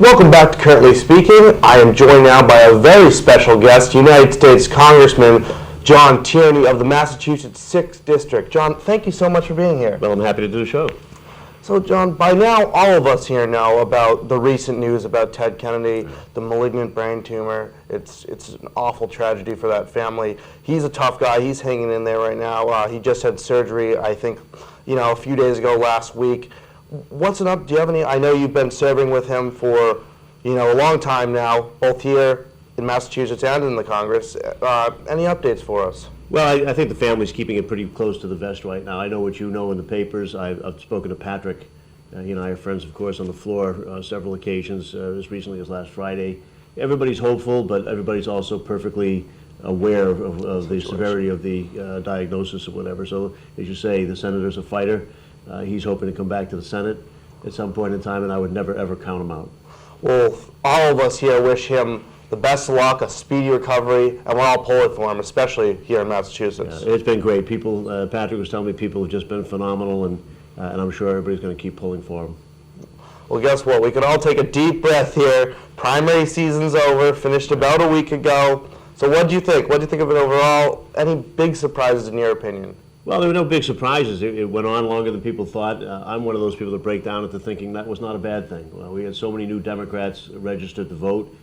Welcome back to Currently Speaking. I am joined now by a very special guest, United States Congressman Jon Tierney of the Massachusetts 6th District. Jon, thank you so much for being here. Well, I'm happy to do the show. So, Jon, by now all of us here know about the recent news about Ted Kennedy, the malignant brain tumor. It's an awful tragedy for that family. He's a tough guy. He's hanging in there right now. He just had surgery, I think, a few days ago last week. What's an up? Do you have any? I know you've been serving with him for, a long time now, both here in Massachusetts and in the Congress. Any updates for us? Well, I think the family's keeping it pretty close to the vest right now. I know what you know in the papers. I've spoken to Patrick. He and I are friends, of course, on the floor several occasions, as recently as last Friday. Everybody's hopeful, but everybody's also perfectly aware of the severity of the diagnosis or whatever. So, as you say, the senator's a fighter. He's hoping to come back to the Senate at some point in time, and I would never, ever count him out. Well, all of us here wish him the best of luck, a speedy recovery, and we're all pulling for him, especially here in Massachusetts. It's been great. People, Patrick was telling me people have just been phenomenal, and I'm sure everybody's going to keep pulling for him. Well, guess what? We can all take a deep breath here. Primary season's over, finished about a week ago. So what do you think? What do you think of it overall? Any big surprises in your opinion? Well, there were no big surprises. It went on longer than people thought. I'm one of those people that break down into thinking that was not a bad thing. We had so many new Democrats registered to vote.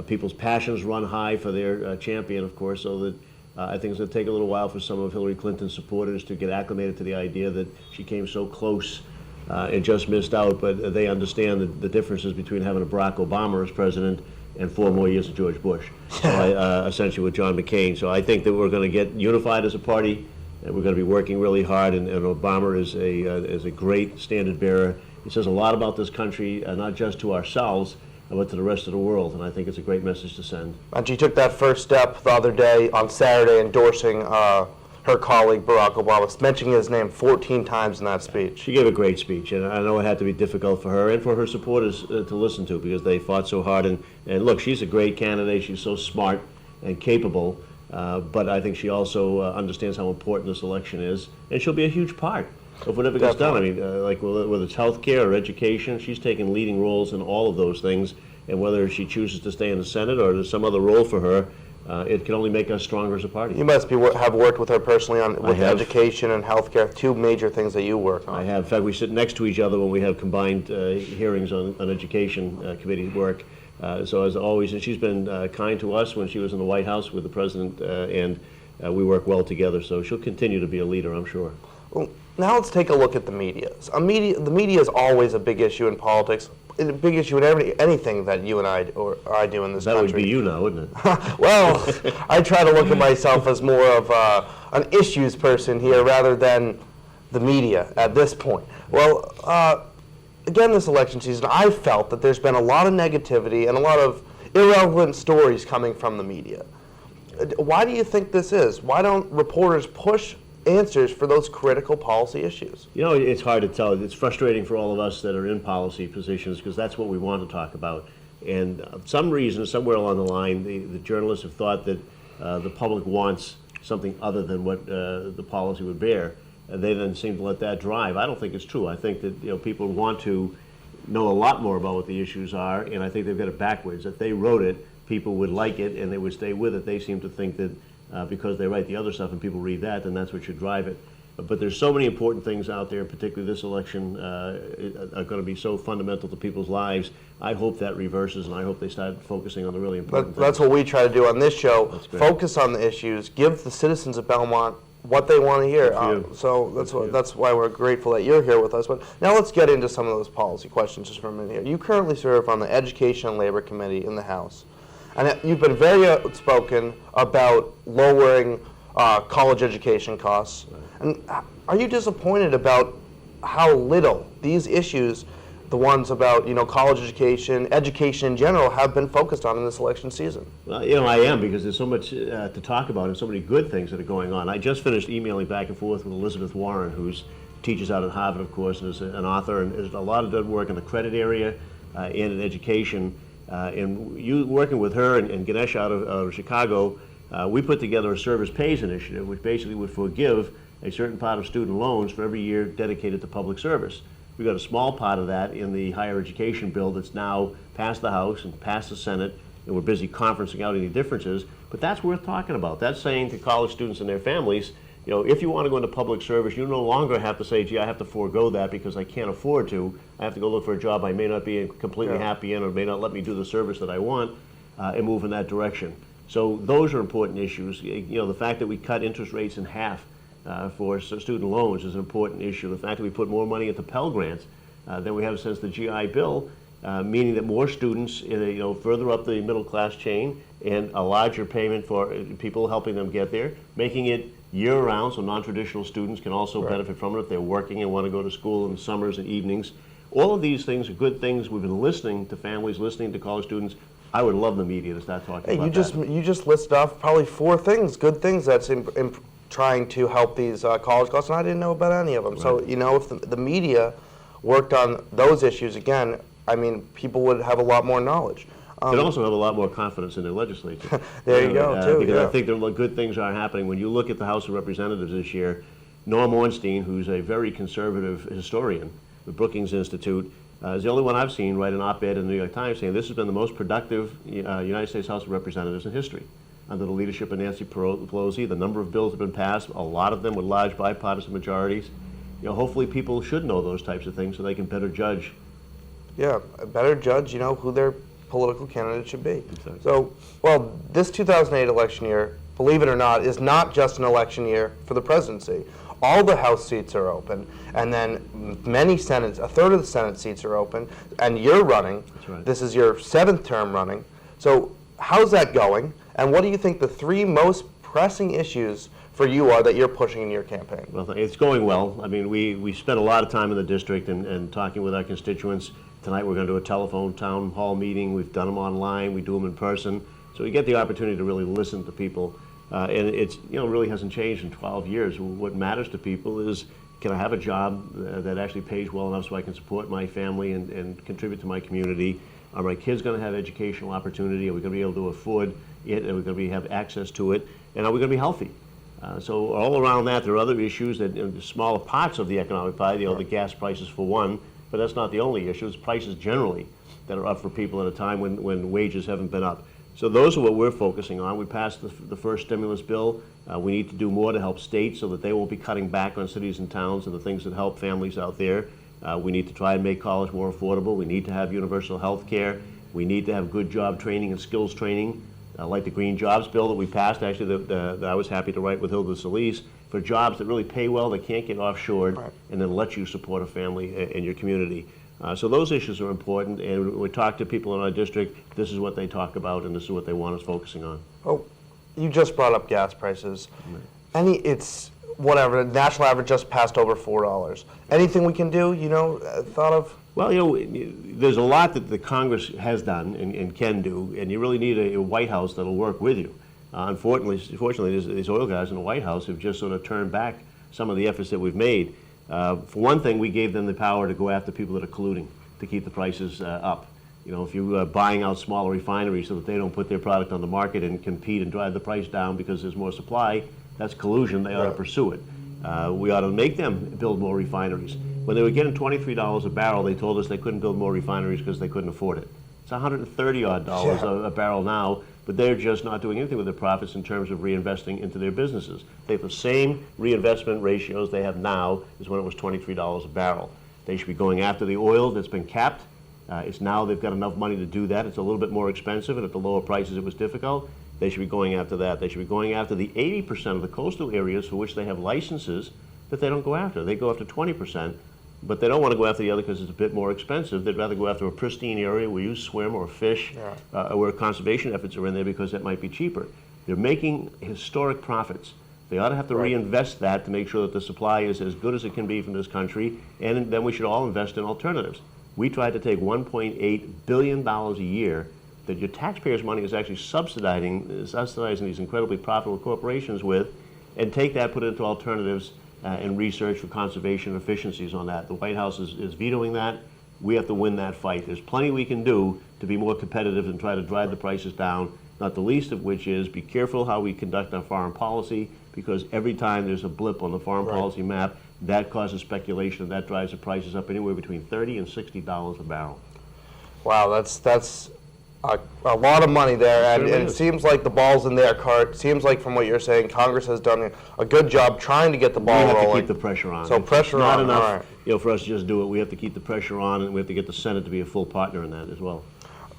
People's passions run high for their champion, of course, so that I think it's going to take a little while for some of Hillary Clinton's supporters to get acclimated to the idea that she came so close and just missed out, but they understand the differences between having a Barack Obama as president and 4 more years of George Bush, essentially with John McCain. So I think that we're going to get unified as a party, and we're going to be working really hard, and Obama is a great standard bearer. He says a lot about this country, not just to ourselves, but to the rest of the world, and I think it's a great message to send. And she took that first step the other day on Saturday, endorsing her colleague Barack Obama, mentioning his name 14 times in that speech. She gave a great speech, and I know it had to be difficult for her and for her supporters to listen to, because they fought so hard. And look, she's a great candidate. She's so smart and capable, but I think she also understands how important this election is, and she'll be a huge part of whatever gets done. I mean, like whether it's health care or education, she's taken leading roles in all of those things, and whether she chooses to stay in the Senate or there's some other role for her, it can only make us stronger as a party. You must have worked with her personally with education and health care, 2 major things that you work on. I have. In fact, we sit next to each other when we have combined hearings on education committee work. So as always, and she's been kind to us when she was in the White House with the president, and we work well together. So she'll continue to be a leader, I'm sure. Well, now let's take a look at the media. The media is always a big issue in politics, a big issue in anything that you and I do in this country. That would be you now, wouldn't it? Well, I try to look at myself as more of an issues person here rather than the media at this point. Well, again, this election season, I felt that there's been a lot of negativity and a lot of irrelevant stories coming from the media. Why do you think this is? Why don't reporters push answers for those critical policy issues? It's hard to tell. It's frustrating for all of us that are in policy positions, because that's what we want to talk about. And some reason, somewhere along the line, the journalists have thought that the public wants something other than what the policy would bear. They then seem to let that drive. I don't think it's true. I think that people want to know a lot more about what the issues are, and I think they've got it backwards. If they wrote it, people would like it and they would stay with it. They seem to think that because they write the other stuff and people read that, then that's what should drive it. But there's so many important things out there, particularly this election, are going to be so fundamental to people's lives. I hope that reverses, and I hope they start focusing on the really important things. That's what we try to do on this show, focus on the issues, give the citizens of Belmont what they want to hear. So that's why we're grateful that you're here with us. But now let's get into some of those policy questions just for a minute here. You currently serve on the Education and Labor Committee in the House. And you've been very outspoken about lowering college education costs. And are you disappointed about how little these issues, the ones about college education in general, have been focused on in this election season? Well, I am, because there's so much to talk about and so many good things that are going on. I just finished emailing back and forth with Elizabeth Warren, who's teaches out at Harvard, of course, and is an author, and has a lot of good work in the credit area and in education. And you working with her and Ganesh out of Chicago, we put together a service pays initiative, which basically would forgive a certain part of student loans for every year dedicated to public service. We've got a small part of that in the higher education bill that's now passed the House and passed the Senate, and we're busy conferencing out any differences, but that's worth talking about. That's saying to college students and their families, you know, if you want to go into public service, you no longer have to say, gee, I have to forego that because I can't afford to. I have to go look for a job I may not be completely happy in, or may not let me do the service that I want, and move in that direction. So those are important issues. You know, the fact that we cut interest rates in half for student loans is an important issue. The fact that we put more money into Pell Grants than we have since the GI Bill, meaning that more students, you know, further up the middle class chain, and a larger payment for people helping them get there, making it year-round, so non-traditional students can also benefit from it if they're working and want to go to school in the summers and evenings. All of these things are good things. We've been listening to families, listening to college students. I would love the media to start talking about that. You just listed off probably 4 things, good things that's in trying to help these college costs, and I didn't know about any of them. Right. So, you know, if the media worked on those issues, again, I mean, people would have a lot more knowledge. They'd also have a lot more confidence in their legislature. There you go, too. Because I think there are good things are happening. When you look at the House of Representatives this year, Norm Ornstein, who's a very conservative historian, the Brookings Institute, is the only one I've seen write an op-ed in the New York Times saying this has been the most productive United States House of Representatives in history. Under the leadership of Nancy Pelosi, the number of bills have been passed, a lot of them with large bipartisan majorities. You know, hopefully people should know those types of things so they can better judge. Yeah, better judge, you know, who their political candidate should be. Exactly. So, well, this 2008 election year, believe it or not, is not just an election year for the presidency. All the House seats are open, and then many Senate, a third of the Senate seats are open, and you're running. That's right. This is your 7th term running. So how's that going? And what do you think the 3 most pressing issues for you are that you're pushing in your campaign? Well, it's going well. I mean, we spent a lot of time in the district and talking with our constituents. Tonight we're going to do a telephone town hall meeting. We've done them online. We do them in person. So we get the opportunity to really listen to people. And it's, you know, really hasn't changed in 12 years. What matters to people is, can I have a job that actually pays well enough so I can support my family and contribute to my community? Are my kids going to have educational opportunity? Are we going to be able to afford it? Are we going to have access to it? And are we going to be healthy? So all around that, there are other issues that, you know, smaller parts of the economic pie, you know, the gas prices for one, but that's not the only issue. It's prices generally that are up for people at a time when wages haven't been up. So those are what we're focusing on. We passed the first stimulus bill. We need to do more to help states so that they won't be cutting back on cities and towns and the things that help families out there. We need to try and make college more affordable. We need to have universal health care. We need to have good job training and skills training, like the Green Jobs bill that we passed, actually, that I was happy to write with Hilda Solis, for jobs that really pay well, that can't get offshored, right, and then let you support a family in your community. So those issues are important, and when we talk to people in our district, this is what they talk about, and this is what they want us focusing on. Oh, you just brought up gas prices. Right. It's whatever, the national average just passed over $4. Anything we can do, you know, thought of? Well, you know, there's a lot that the Congress has done and can do, and you really need a White House that'll work with you. Unfortunately, these oil guys in the White House have just sort of turned back some of the efforts that we've made. For one thing, we gave them the power to go after people that are colluding to keep the prices up. You know, if you are buying out smaller refineries so that they don't put their product on the market and compete and drive the price down because there's more supply, that's collusion. They ought to pursue it. We ought to make them build more refineries. When they were getting $23 a barrel, they told us they couldn't build more refineries because they couldn't afford it. It's $130 a barrel now, but they're just not doing anything with their profits in terms of reinvesting into their businesses. They have the same reinvestment ratios they have now as when it was $23 a barrel. They should be going after the oil that's been capped. It's now they've got enough money to do that. It's a little bit more expensive, and at the lower prices it was difficult. They should be going after that. They should be going after the 80% of the coastal areas for which they have licenses that they don't go after. They go after 20%, but they don't want to go after the other because it's a bit more expensive. They'd rather go after a pristine area where you swim or fish, where conservation efforts are in there because that might be cheaper. They're making historic profits. They ought to have to reinvest that to make sure that the supply is as good as it can be from this country, and then we should all invest in alternatives. We tried to take $1.8 billion a year that your taxpayers' money is actually subsidizing these incredibly profitable corporations with, and take that, put it into alternatives and research for conservation efficiencies on that. The White House is vetoing that. We have to win that fight. There's plenty we can do to be more competitive and try to drive the prices down, not the least of which is be careful how we conduct our foreign policy, because every time there's a blip on the foreign policy map, that causes speculation, and that drives the prices up anywhere between $30 and $60 a barrel. Wow, that's a lot of money there, and it seems like the ball's in their court. Seems like, from what you're saying, Congress has done a good job trying to get the ball rolling. We have to keep the pressure on. So pressure on. Not enough, all right. for us to just do it. We have to keep the pressure on, and we have to get the Senate to be a full partner in that as well.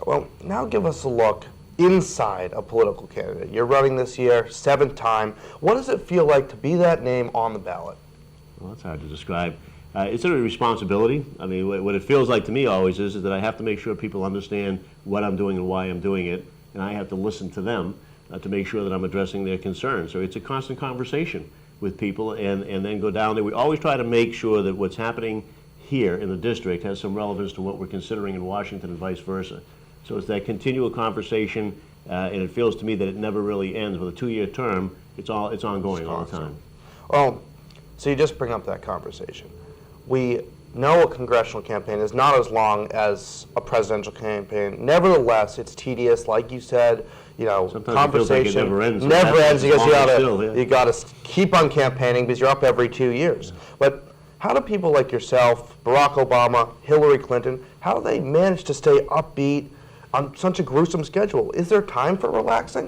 Well, now give us a look inside a political candidate. You're running this year, 7th time. What does it feel like to be that name on the ballot? Well, that's hard to describe. It's a responsibility. I mean, what it feels like to me always is that I have to make sure people understand what I'm doing and why I'm doing it, and I have to listen to them to make sure that I'm addressing their concerns. So it's a constant conversation with people, and then go down there. We always try to make sure that what's happening here in the district has some relevance to what we're considering in Washington and vice versa. So it's that continual conversation, and it feels to me that it never really ends. With a 2-year term, it's ongoing all the time. Well, so you just bring up that conversation. We know a congressional campaign is not as long as a presidential campaign. Nevertheless, it's tedious, like you said. Sometimes Conversation it feels like it never ends. Never ends because you got to Yeah. keep on campaigning because you're up every 2 years. Yeah. But how do people like yourself, Barack Obama, Hillary Clinton, how do they manage to stay upbeat on such a gruesome schedule? Is there time for relaxing?